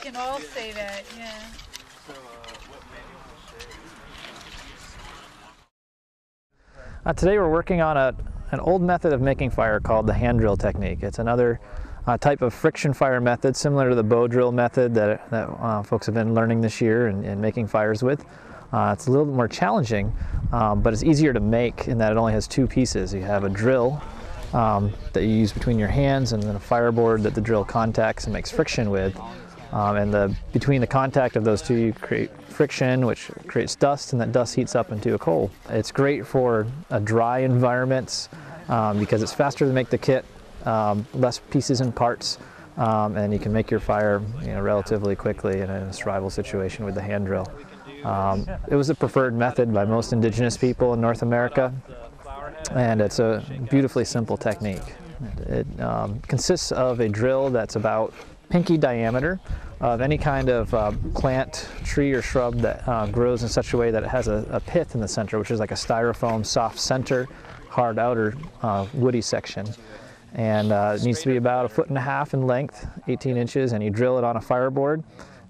can all say that, yeah. Today we're working on an old method of making fire called the Handrail Technique. It's another type of friction fire method similar to the bow drill method that folks have been learning this year and making fires with. It's a little bit more challenging, but it's easier to make in that it only has two pieces. You have a drill that you use between your hands, and then a fireboard that the drill contacts and makes friction with. And between the contact of those two, you create friction, which creates dust, and that dust heats up into a coal. It's great for dry environments because it's faster to make the kit, less pieces and parts, and you can make your fire relatively quickly in a survival situation with the hand drill. It was a preferred method by most indigenous people in North America, and it's a beautifully simple technique. It consists of a drill that's about pinky diameter of any kind of plant, tree, or shrub that grows in such a way that it has a pith in the center, which is like a styrofoam soft center, hard outer woody section. And it needs to be about 1.5 feet in length, 18 inches, and you drill it on a fireboard.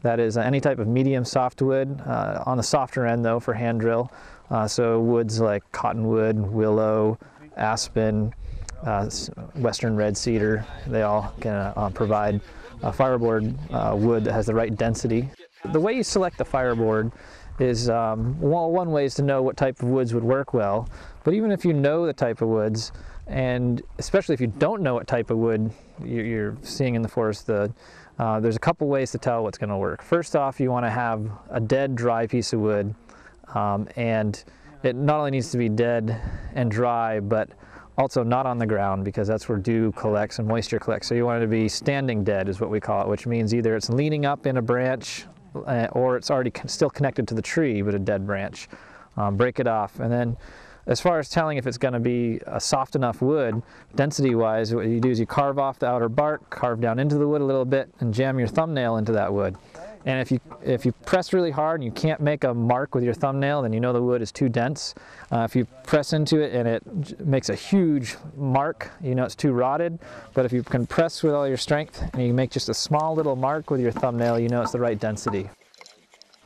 That is any type of medium softwood, on the softer end though for hand drill. So woods like cottonwood, willow, aspen, western red cedar, they all can provide a fireboard wood that has the right density. The way you select the fireboard is, one way is to know what type of woods would work well, but even if you know the type of woods, and especially if you don't know what type of wood you're seeing in the forest, there's a couple ways to tell what's going to work. First off, you want to have a dead, dry piece of wood, and it not only needs to be dead and dry, but also not on the ground, because that's where dew collects and moisture collects. So you want it to be standing dead is what we call it, which means either it's leaning up in a branch or it's already still connected to the tree, but a dead branch. Break it off. And then as far as telling if it's going to be a soft enough wood, density-wise, what you do is you carve off the outer bark, carve down into the wood a little bit, and jam your thumbnail into that wood. And if you press really hard and you can't make a mark with your thumbnail, then you know the wood is too dense. If you press into it and it makes a huge mark, you know it's too rotted. But if you can press with all your strength and you make just a small little mark with your thumbnail, you know it's the right density.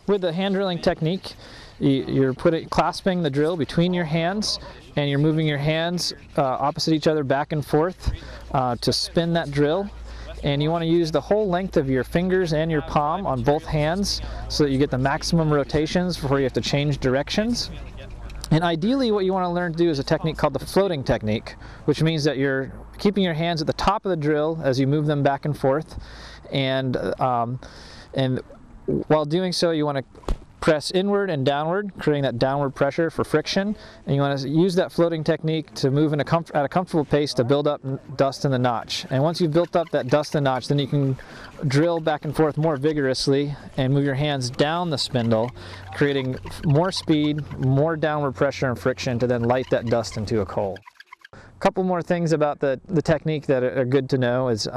With the hand drilling technique, you're clasping the drill between your hands, and you're moving your hands opposite each other back and forth to spin that drill. And you want to use the whole length of your fingers and your palm on both hands so that you get the maximum rotations before you have to change directions. And ideally what you want to learn to do is a technique called the floating technique, which means that you're keeping your hands at the top of the drill as you move them back and forth. And while doing so, you want to press inward and downward, creating that downward pressure for friction. And you want to use that floating technique to move at a comfortable pace to build up dust in the notch. And once you've built up that dust in the notch, then you can drill back and forth more vigorously and move your hands down the spindle, creating more speed, more downward pressure and friction to then light that dust into a coal. A couple more things about the technique that are good to know is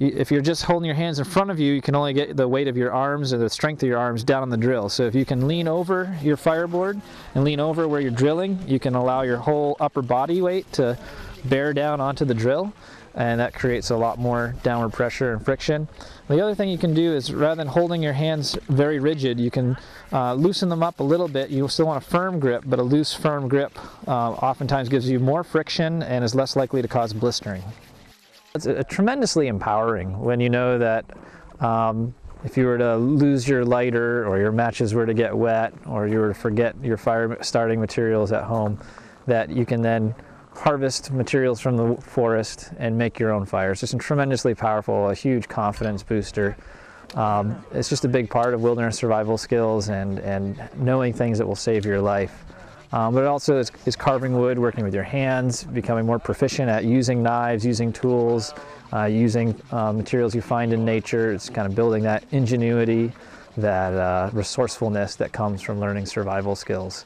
if you're just holding your hands in front of you, you can only get the weight of your arms or the strength of your arms down on the drill. So if you can lean over your fireboard and lean over where you're drilling, you can allow your whole upper body weight to bear down onto the drill, and that creates a lot more downward pressure and friction. The other thing you can do is, rather than holding your hands very rigid, you can loosen them up a little bit. You still want a firm grip, but a loose, firm grip oftentimes gives you more friction and is less likely to cause blistering. It's tremendously empowering when you know that if you were to lose your lighter, or your matches were to get wet, or you were to forget your fire starting materials at home, that you can then harvest materials from the forest and make your own fire. It's just tremendously powerful, a huge confidence booster. It's just a big part of wilderness survival skills and knowing things that will save your life. But it also is carving wood, working with your hands, becoming more proficient at using knives, using tools, using materials you find in nature. It's kind of building that ingenuity, that resourcefulness that comes from learning survival skills.